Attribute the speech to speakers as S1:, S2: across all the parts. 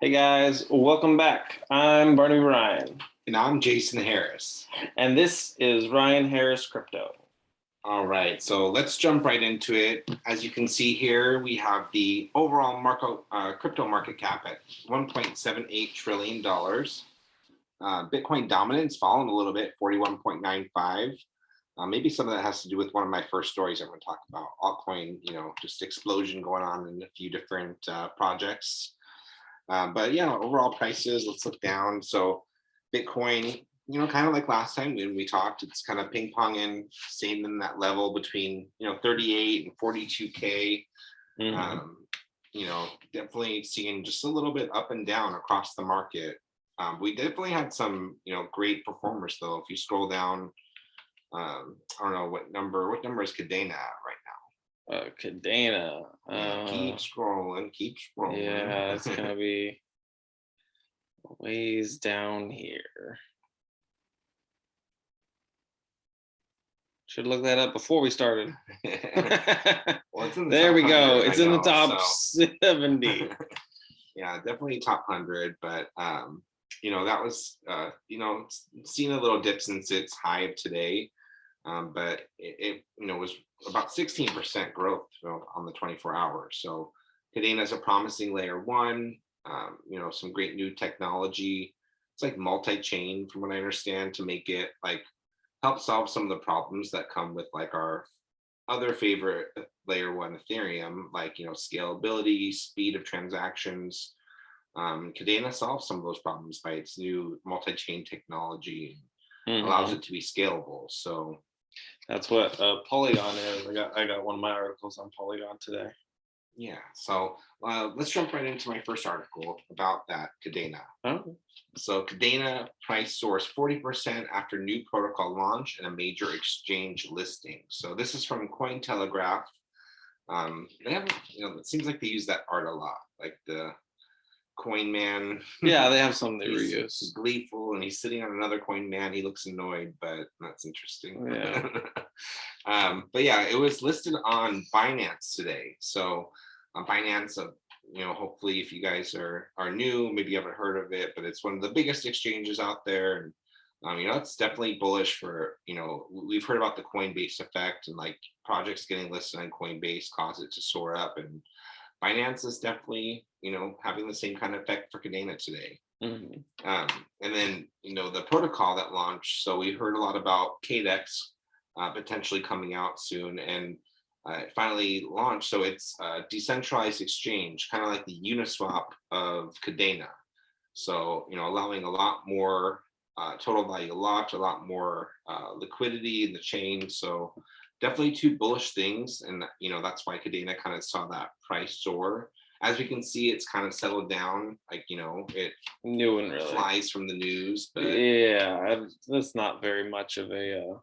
S1: Hey guys, welcome back. I'm Barnaby Ryan,
S2: And I'm Jason Harris.
S1: and this is Ryan Harris Crypto.
S2: All right, so let's jump right into it. As you can see here, we have the overall crypto market cap at $1.78 trillion. Bitcoin dominance fallen a little bit, 41.95. Maybe some of that has to do with one of my first stories I'm going to talk about, altcoin, just explosion going on in a few different projects. But yeah, overall prices, let's look down. So Bitcoin, kind of like last time when we talked, it's kind of ping ponging, staying in that level between, 38 and 42K. Definitely seeing just a little bit up and down across the market. We definitely had some, great performers though. If you scroll down, I don't know what number is Cadena at right now?
S1: Cadena.
S2: Keep scrolling.
S1: Yeah, it's gonna be ways down here. Should look that up before we started.
S2: Well,
S1: there we go. It's in the top 70.
S2: Yeah, definitely top 100, but that was seen a little dip since its high of today, but it was about 16% growth on the 24 hours. So Cadena is a promising layer one. Some great new technology. It's like multi-chain, from what I understand, to make it like help solve some of the problems that come with like our other favorite layer one Ethereum, like scalability, speed of transactions. Cadena solves some of those problems by its new multi-chain technology, allows it to be scalable. So
S1: that's what Polygon is. I got one of my articles on Polygon today.
S2: Yeah, so let's jump right into my first article about that Cadena.
S1: Oh.
S2: So Cadena price soars 40% after new protocol launch and a major exchange listing. So this is from Cointelegraph. They have, it seems like they use that art a lot, like the coin man.
S1: Yeah, they have some they reuse.
S2: He's gleeful and he's sitting on another coin man. He looks annoyed, but that's interesting.
S1: Yeah.
S2: But yeah, it was listed on Binance today. So Binance, hopefully if you guys are new, maybe you haven't heard of it, but it's one of the biggest exchanges out there. And it's definitely bullish for, we've heard about the Coinbase effect, and like projects getting listed on Coinbase cause it to soar up, and Binance is definitely, having the same kind of effect for Cadena today. And then, the protocol that launched. So we heard a lot about KDEX potentially coming out soon, and it finally launched. So it's a decentralized exchange, kind of like the Uniswap of Cadena. So, allowing a lot more total value locked, a lot more liquidity in the chain. So definitely two bullish things. And, that's why Cadena kind of saw that price soar. As we can see, it's kind of settled down. Like, it flies from the news. But
S1: yeah, that's not very much of a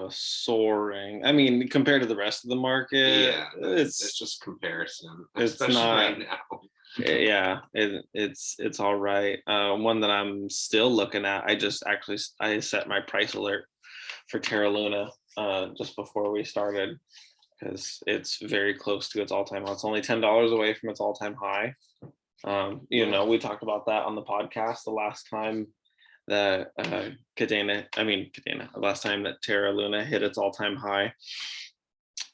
S1: soaring. I mean, compared to the rest of the market,
S2: yeah, it's just comparison.
S1: It's not
S2: right now.
S1: Yeah, it's all right. One that I'm still looking at. I set my price alert for Terra Luna just before we started, because it's very close to its all-time high. It's only $10 away from its all-time high. We talked about that on the podcast the last time that last time that Terra Luna hit its all-time high.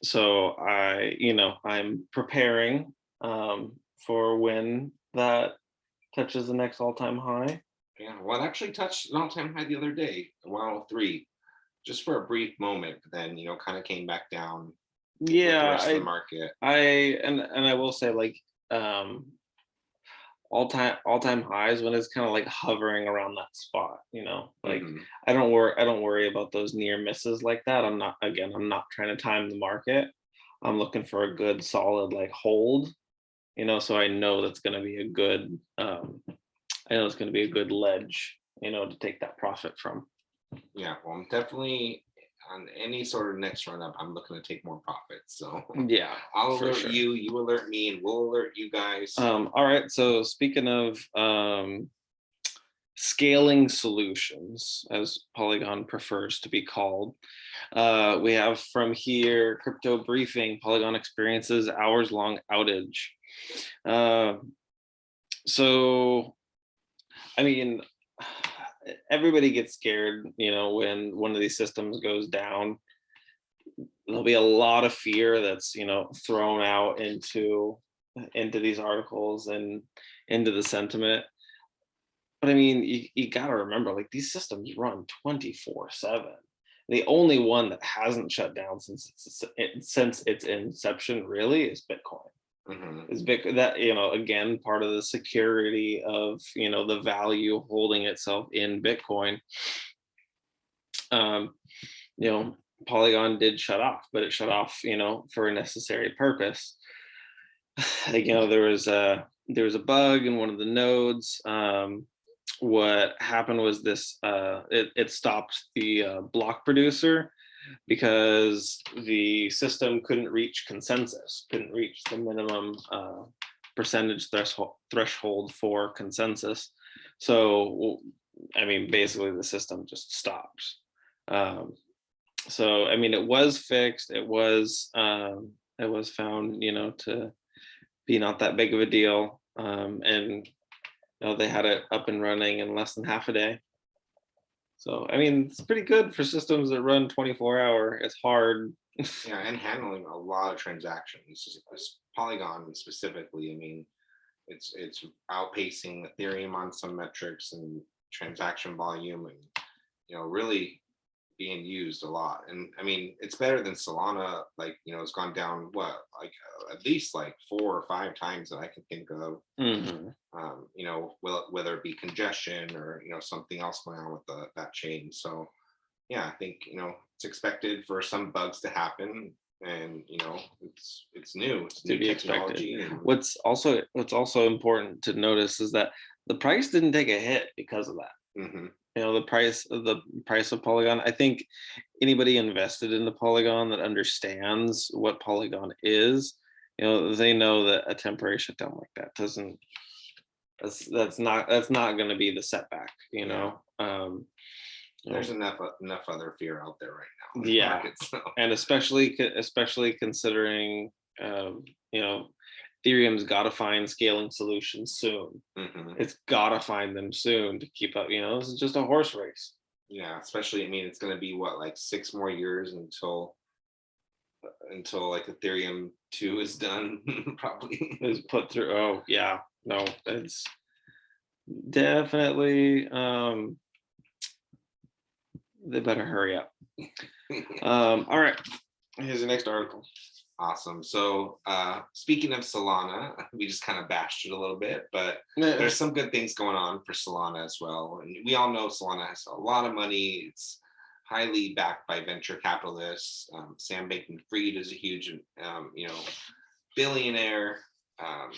S1: So I'm preparing for when that touches the next all-time high.
S2: Yeah, well, it actually touched an all-time high the other day, 103, just for a brief moment, but then kind of came back down.
S1: Yeah,
S2: the rest of the market.
S1: I will say, like, all-time highs, when it's kind of like hovering around that spot, like I don't worry about those near misses like that. I'm not trying to time the market. I'm looking for a good solid like hold, so I know that's going to be a good ledge, to take that profit from.
S2: Yeah, well, I'm definitely on any sort of next run up, I'm looking to take more profits. So
S1: yeah,
S2: I'll alert you, you alert me, and we'll alert you guys.
S1: All right. So speaking of scaling solutions, as Polygon prefers to be called, we have from here Crypto Briefing. Polygon experiences hours-long outage. So, I mean, everybody gets scared, when one of these systems goes down. There'll be a lot of fear that's, thrown out into these articles and into the sentiment. But I mean, you got to remember, like, these systems run 24/7. The only one that hasn't shut down since its inception really is Bitcoin.
S2: Hmm.
S1: Is big that, again, part of the security of, the value holding itself in Bitcoin. Um, you know, Polygon did shut off, but it shut off, for a necessary purpose. Like, there was a bug in one of the nodes. What happened was this, it stopped the block producer because the system couldn't reach consensus, couldn't reach the minimum percentage threshold for consensus. So, I mean, basically, the system just stopped. Um, so, I mean, it was fixed. It was found, to be not that big of a deal, and they had it up and running in less than half a day. So, I mean, it's pretty good for systems that run 24-hour. It's hard.
S2: Yeah, and handling a lot of transactions. This Polygon specifically, I mean, it's outpacing Ethereum on some metrics and transaction volume, and really being used a lot. And I mean, it's better than Solana. Like, it's gone down what, like at least like 4 or 5 times that I can think of.
S1: Mhm.
S2: Whether it be congestion or something else going on with that chain. So yeah, I think it's expected for some bugs to happen, and it's new, it's
S1: To
S2: new
S1: be expected.
S2: technology, and
S1: What's also important to notice is that the price didn't take a hit because of that.
S2: mhm,
S1: The price of Polygon. I think anybody invested in the Polygon that understands what Polygon is, they know that a temporary shutdown like that doesn't. That's not going to be the setback.
S2: yeah,
S1: You
S2: there's
S1: know,
S2: enough other fear out there right now in the
S1: yeah,
S2: market. So
S1: and especially considering, um, you know, Ethereum's got to find scaling solutions soon.
S2: mhm,
S1: It's got to find them soon to keep up. This is just a horse race.
S2: yeah, especially, I mean, it's going to be what, like 6 more years until like Ethereum 2 is done, probably.
S1: Is put through. Oh yeah, no, it's definitely. They better hurry up. All right, here's the next article.
S2: Awesome. So speaking of Solana, we just kind of bashed it a little bit, but
S1: Eh,
S2: there's some good things going on for Solana as well. And we all know Solana has a lot of money. It's highly backed by venture capitalists. Sam Bankman-Fried is a huge, billionaire, um,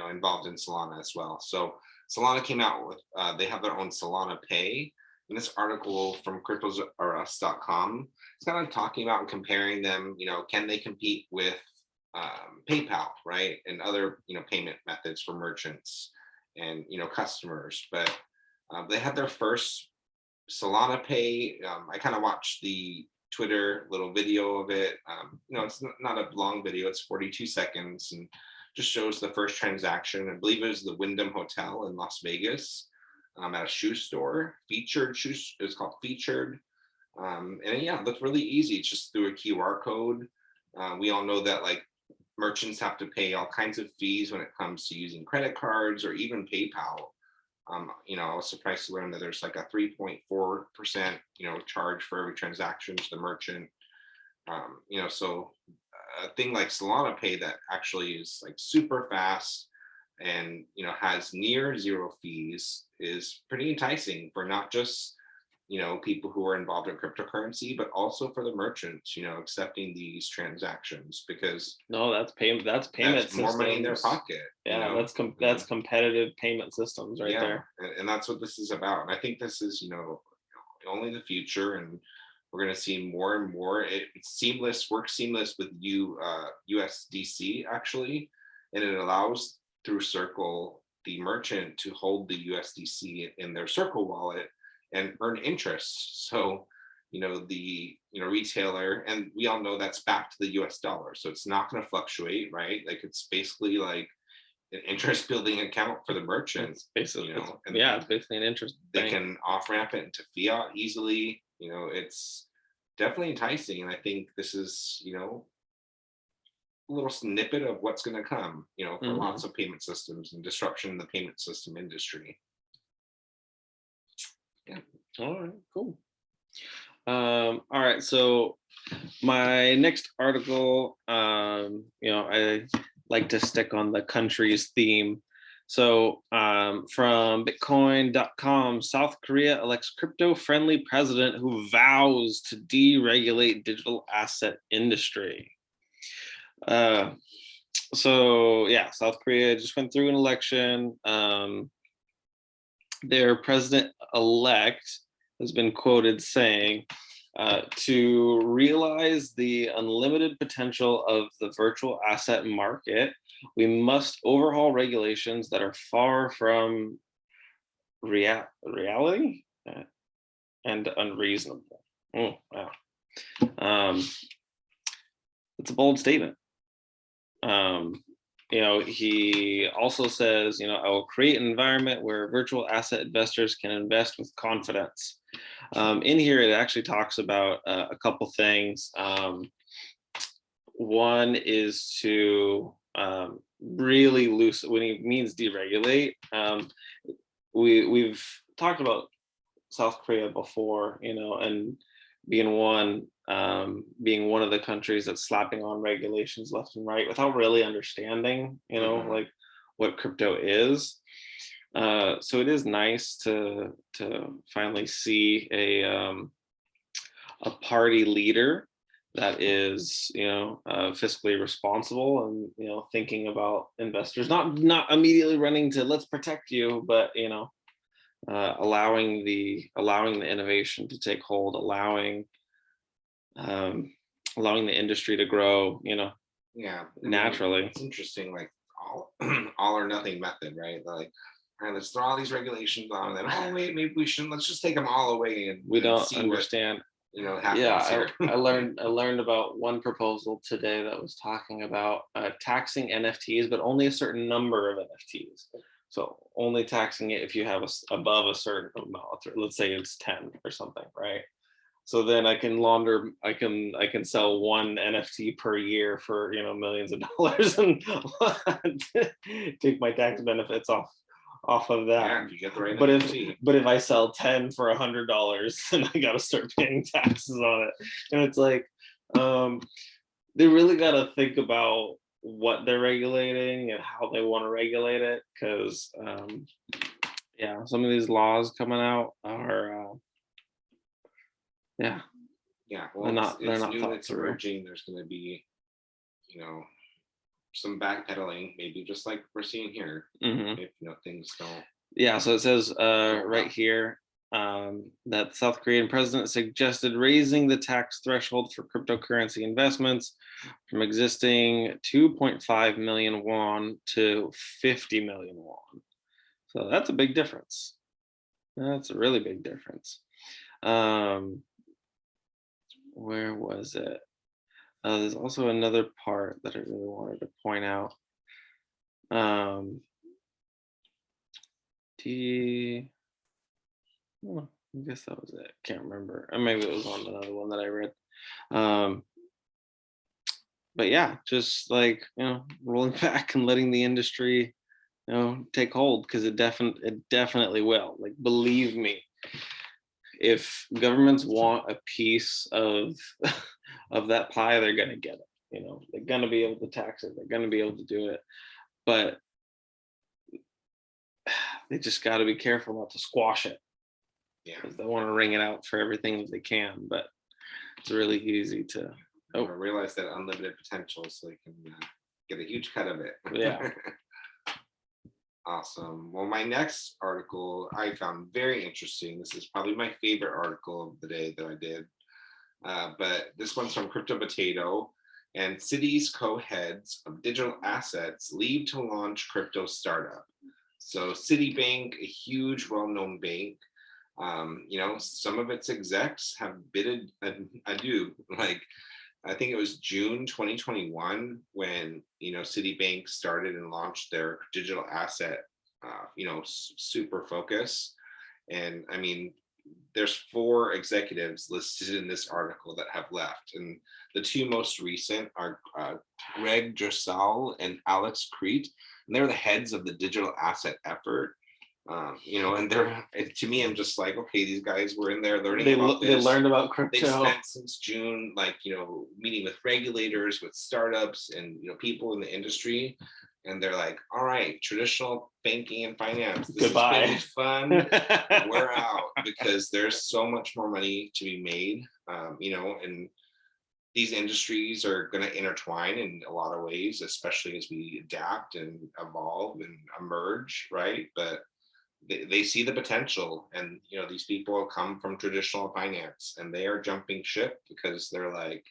S2: involved in Solana as well. So Solana came out with, they have their own Solana Pay. In this article from cryptos.us.com, it's kind of talking about and comparing them. Can they compete with PayPal, right, and other payment methods for merchants and customers? But they had their first Solana Pay. I kind of watched the Twitter little video of it. It's not a long video; it's 42 seconds, and just shows the first transaction. I believe it was the Wyndham Hotel in Las Vegas, at a shoe store. Featured shoes. It's called Featured, and yeah, it looked really easy. It's just through a QR code. We all know that like merchants have to pay all kinds of fees when it comes to using credit cards or even PayPal. I was surprised to learn that there's like a 3.4%, charge for every transaction to the merchant. So a thing like Solana Pay that actually is like super fast and has near zero fees is pretty enticing for not just people who are involved in cryptocurrency, but also for the merchants, accepting these transactions, because
S1: no, that's payment
S2: that's more money in their
S1: systems.
S2: pocket.
S1: Yeah, that's
S2: Mhm.
S1: competitive payment systems right
S2: Yeah,
S1: there.
S2: and that's what this is about. And I think this is only the future, and we're going to see more and more. It's seamless, works seamless with USDC actually, and it allows through Circle the merchant to hold the USDC in their Circle wallet and earn interest. So the retailer, and we all know that's back to the US dollar, so it's not going to fluctuate, right? Like it's basically like an interest building account for the merchants,
S1: Basically,
S2: and
S1: it's basically an interest
S2: they
S1: bank.
S2: can off ramp it into fiat easily. It's definitely enticing. And I think this is, a little snippet of what's going to come, for
S1: Mhm.
S2: lots of payment systems and disruption in the payment system industry. Yeah.
S1: All right, cool. All right, so my next article, I like to stick on the country's theme. So from Bitcoin.com, South Korea elects crypto-friendly president who vows to deregulate digital asset industry. So yeah, South Korea just went through an election. Their president-elect has been quoted saying, to realize the unlimited potential of the virtual asset market, we must overhaul regulations that are far from reality and unreasonable. Oh, wow. It's a bold statement. He also says, I will create an environment where virtual asset investors can invest with confidence. In here, it actually talks about a couple things. One is to really when he means deregulate. We've talked about South Korea before, and being one of the countries that's slapping on regulations left and right without really understanding, like what crypto is. So it is nice to finally see a party leader that is, fiscally responsible and thinking about investors, not immediately running to let's protect you, but allowing the innovation to take hold, allowing the industry to grow,
S2: Yeah.
S1: naturally.
S2: It's interesting, like all all or nothing method, right? Like, all right, let's throw all these regulations on, and then wait, maybe we shouldn't. Let's just take them all away and
S1: We don't
S2: see
S1: understand.
S2: what happens
S1: Yeah,
S2: here.
S1: I learned about one proposal today that was talking about taxing NFTs, but only a certain number of NFTs. So only taxing it if you have above a certain amount. Let's say it's 10 or something, right? So then I can sell one NFT per year for millions of dollars and take my tax benefits off of that.
S2: Yeah, if you get the right
S1: But
S2: NFT.
S1: if I sell 10 for $100, then I gotta start paying taxes on it. And it's like, they really gotta think about what they're regulating and how they want to regulate it, because some of these laws coming out are
S2: Yeah, well,
S1: they're
S2: it's
S1: not
S2: new,
S1: thought
S2: it's
S1: through.
S2: emerging. There's going to be, some backpedaling, maybe just like we're seeing here,
S1: Mhm.
S2: if things don't.
S1: Yeah, so it says right here that the South Korean president suggested raising the tax threshold for cryptocurrency investments from existing 2.5 million won to 50 million won. So that's a big difference. That's a really big difference. Where was it? There's also another part that I really wanted to point out. Well, I guess that was it. Can't remember. Or maybe it was on another one that I read. Um, but yeah, just like rolling back and letting the industry, take hold, because it definitely will. Like, believe me, if governments want a piece of of that pie, they're gonna get it. They're gonna be able to tax it. They're gonna be able to do it, but they just got to be careful not to squash it,
S2: Yeah,
S1: because they want to wring it out for everything that they can. But it's really easy to. Oh,
S2: realize that unlimited potential, so they can get a huge cut of it.
S1: yeah.
S2: Awesome. Well, my next article I found very interesting. This is probably my favorite article of the day that I did. But this one's from Crypto Potato. And cities co-heads of digital assets leave to launch crypto startup. So Citibank, a huge, well-known bank, some of its execs have bidded adieu. Like, I think it was June 2021 when, Citibank started and launched their digital asset, super focus. And I mean, there's 4 executives listed in this article that have left, and the 2 most recent are Greg Dressel and Alex Crete, and they're the heads of the digital asset effort. And to me, I'm just like, okay, these guys were in there learning about
S1: They
S2: this.
S1: learned about
S2: They
S1: crypto.
S2: spent since June, like, meeting with regulators, with startups, and people in the industry. And they're like, all right, traditional banking and finance, this
S1: Goodbye.
S2: has been fun. We're out, because there's so much more money to be made. And these industries are going to intertwine in a lot of ways, especially as we adapt and evolve and emerge, right? But they see the potential, and these people come from traditional finance, and they are jumping ship because they're like,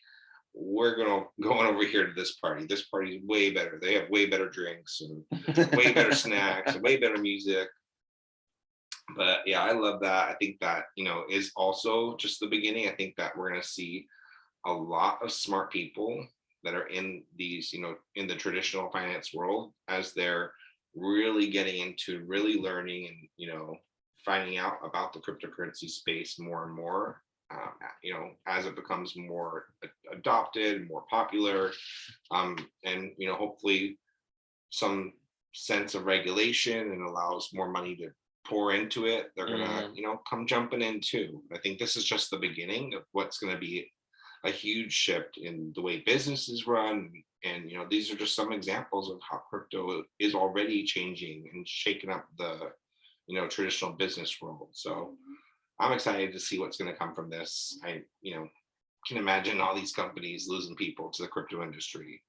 S2: we're going over here to this party. This party is way better. They have way better drinks and way better snacks and way better music. But yeah, I love that. I think that is also just the beginning. I think that we're going to see a lot of smart people that are in these, in the traditional finance world, as they're really getting into really learning and, finding out about the cryptocurrency space more and more, as it becomes more adopted, more popular, and, hopefully some sense of regulation and allows more money to pour into it. They're gonna, come jumping in too. I think this is just the beginning of what's going to be a huge shift in the way business is run. And these are just some examples of how crypto is already changing and shaking up the traditional business world. So I'm excited to see what's going to come from this. I can imagine all these companies losing people to the crypto industry.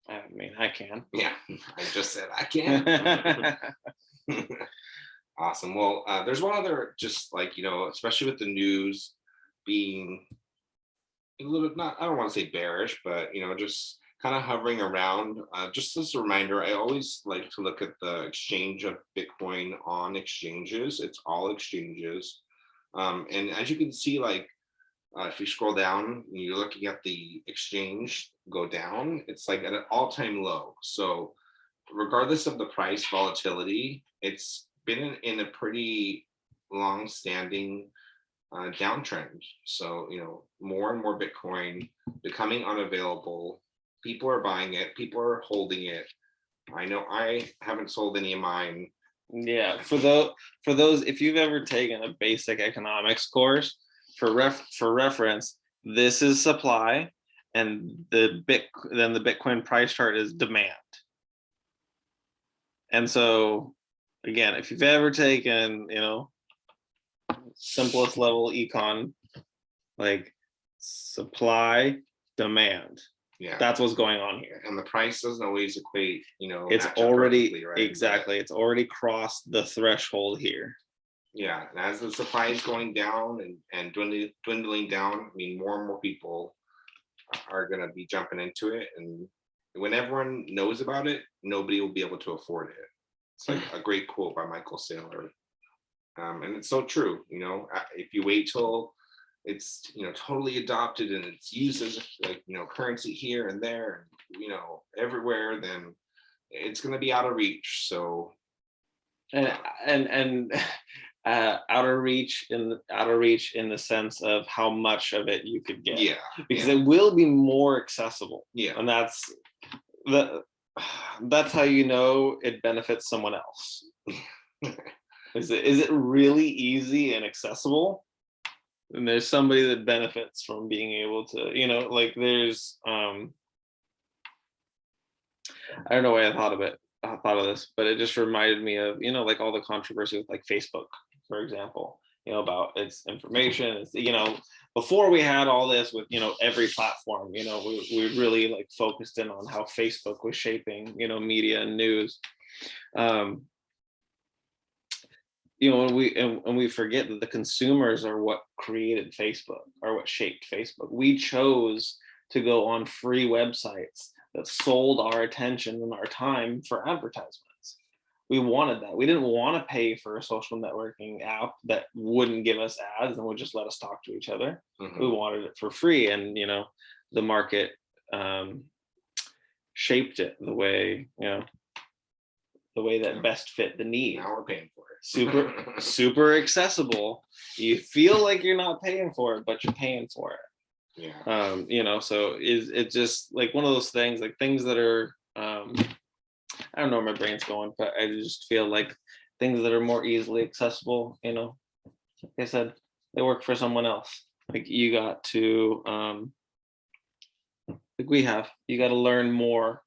S1: I mean, I can.
S2: Yeah, I just said I can. Awesome. Well, there's one other, just like, especially with the news being a little bit, not, I don't want to say bearish, but just kind of hovering around. Just as a reminder, I always like to look at the exchange of Bitcoin on exchanges. It's all exchanges. And as you can see, like, if you scroll down and you're looking at the exchange go down, it's like at an all-time low. So regardless of the price volatility, it's been in a pretty long-standing downtrend. So more and more Bitcoin becoming unavailable. People are buying it. People are holding it. I know I haven't sold any of mine.
S1: Yeah, for those, if you've ever taken a basic economics course, for reference, this is supply, and then the Bitcoin price chart is demand. And so, again, if you've ever taken, simplest level econ, like supply, demand.
S2: Yeah,
S1: that's what's going on here.
S2: And the price doesn't always equate,
S1: It's
S2: match up
S1: already
S2: perfectly, right?
S1: exactly. It's already crossed the threshold here.
S2: Yeah, and as the supply is going down and dwindling down, I mean, more and more people are going to be jumping into it, and when everyone knows about it, nobody will be able to afford it. It's like a great quote by Michael Saylor, and it's so true. If you wait till it's totally adopted and it's used as like currency here and there, and everywhere, then it's going to be out of reach. So
S1: and out of reach in the sense of how much of it you could get.
S2: Yeah,
S1: because it will be more accessible.
S2: Yeah,
S1: and that's how it benefits someone else. Is it really easy and accessible? And there's somebody that benefits from being able to, like there's I don't know why I thought of this, but it just reminded me of, like all the controversy with like Facebook, for example, about its information. It's, before we had all this with, every platform, we really like focused in on how Facebook was shaping, media and news. And we forget that the consumers are what created Facebook, or what shaped Facebook. We chose to go on free websites that sold our attention and our time for advertisements. We wanted that. We didn't want to pay for a social networking app that wouldn't give us ads and would just let us talk to each other.
S2: Mhm.
S1: We wanted it for free. And the market shaped it the way, the way that best fit the need.
S2: Now we're paying for it.
S1: Super accessible. You feel like you're not paying for it, but you're paying for it.
S2: Yeah.
S1: So it's just like one of those things, like things that are, I don't know where my brain's going, but I just feel like things that are more easily accessible, like I said, they work for someone else. Like you got to, like you got to learn more,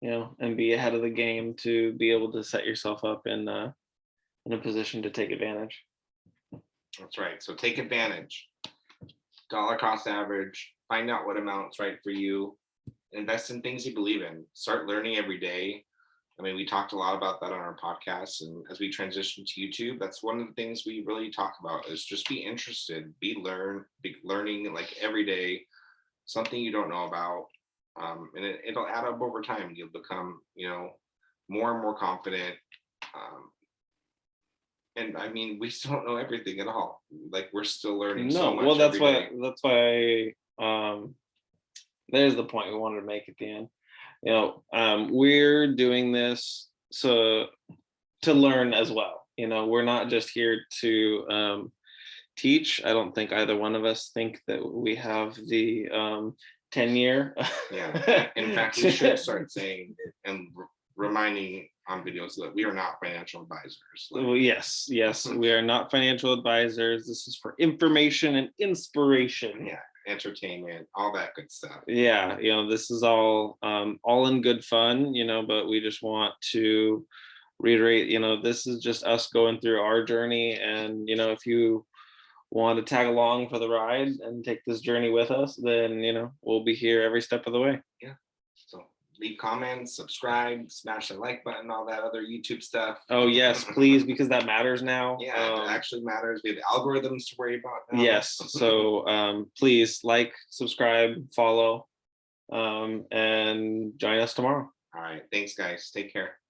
S1: and be ahead of the game to be able to set yourself up in a position to take advantage.
S2: That's right. So take advantage. Dollar cost average. Find out what amount's right for you. Invest in things you believe in. Start learning every day. I mean, we talked a lot about that on our podcast, and as we transition to YouTube, that's one of the things we really talk about is just be interested, be learning like every day, something you don't know about, and it'll add up over time. You'll become, more and more confident. And I mean, we still don't know everything at all. Like we're still learning so
S1: No,
S2: much
S1: well, that's
S2: every day.
S1: why there's the point we wanted to make at the end. We're doing this so to learn as well. We're not just here to teach. I don't think either one of us think that we have the tenure.
S2: Yeah. In fact, we should start saying and reminding on videos that we are not financial advisors.
S1: Well, yes, we are not financial advisors. This is for information and inspiration.
S2: Yeah, entertainment, all that good stuff.
S1: Yeah, this is all in good fun, but we just want to reiterate, this is just us going through our journey, and if you want to tag along for the ride and take this journey with us, then we'll be here every step of the way.
S2: Yeah. So leave comments, subscribe, smash the like button, all that other YouTube stuff.
S1: Oh yes, please, because that matters now.
S2: Yeah, it actually matters. We have algorithms to worry about now.
S1: Yes, so please like, subscribe, follow, and join us tomorrow.
S2: All right, thanks guys. Take care.